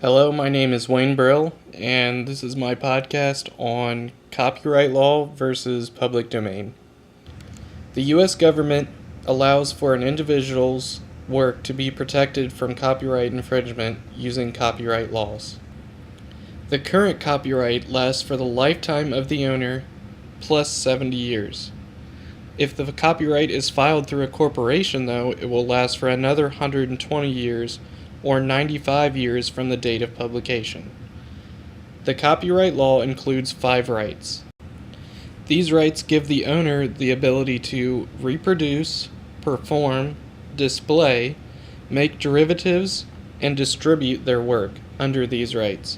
Hello, my name is Wayne Brill, and this is my podcast on copyright law versus public domain. The U.S. government allows for an individual's work to be protected from copyright infringement using copyright laws. The current copyright lasts for the lifetime of the owner plus 70 years. If the copyright is filed through a corporation, though, it will last for another 120 years or 95 years from the date of publication. The copyright law includes 5 rights. These rights give the owner the ability to reproduce, perform, display, make derivatives, and distribute their work under these rights.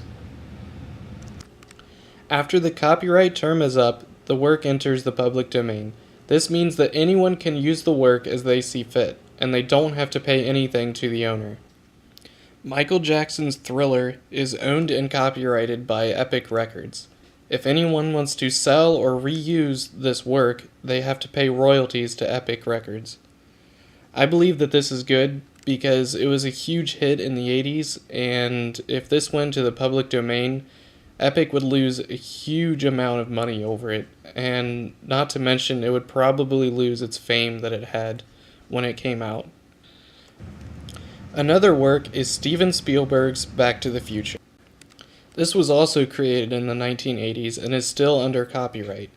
After the copyright term is up, the work enters the public domain. This means that anyone can use the work as they see fit, and they don't have to pay anything to the owner. Michael Jackson's Thriller is owned and copyrighted by Epic Records. If anyone wants to sell or reuse this work, they have to pay royalties to Epic Records. I believe that this is good because it was a huge hit in the 80s, and if this went to the public domain, Epic would lose a huge amount of money over it, and not to mention it would probably lose its fame that it had when it came out. Another work is Steven Spielberg's Back to the Future. This was also created in the 1980s and is still under copyright.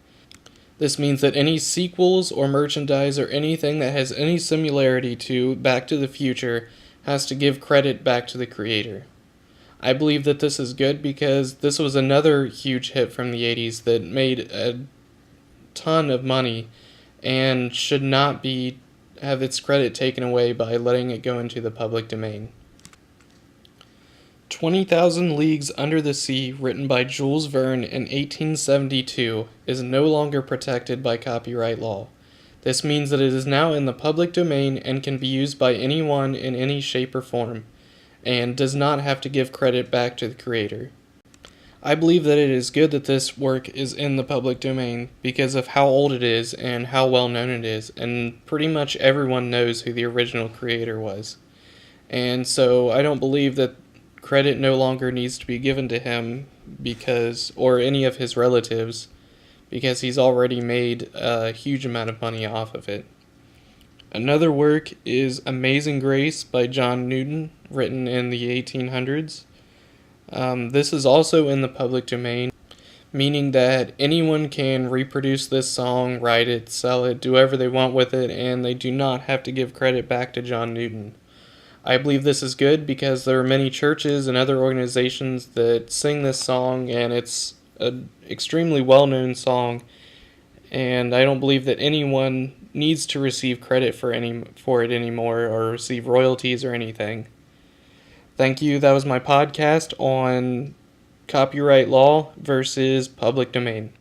This means that any sequels or merchandise or anything that has any similarity to Back to the Future has to give credit back to the creator. I believe that this is good because this was another huge hit from the 80s that made a ton of money and should not have its credit taken away by letting it go into the public domain. 20,000 Leagues Under the Sea, written by Jules Verne in 1872, is no longer protected by copyright law. This means that it is now in the public domain and can be used by anyone in any shape or form, and does not have to give credit back to the creator. I believe that it is good that this work is in the public domain because of how old it is and how well known it is, and pretty much everyone knows who the original creator was. And so I don't believe that credit no longer needs to be given to him or any of his relatives because he's already made a huge amount of money off of it. Another work is Amazing Grace by John Newton, written in the 1800s. This is also in the public domain, meaning that anyone can reproduce this song, write it, sell it, do whatever they want with it, and they do not have to give credit back to John Newton. I believe this is good because there are many churches and other organizations that sing this song, and it's an extremely well-known song, and I don't believe that anyone needs to receive credit for it anymore or receive royalties or anything. Thank you. That was my podcast on copyright law versus public domain.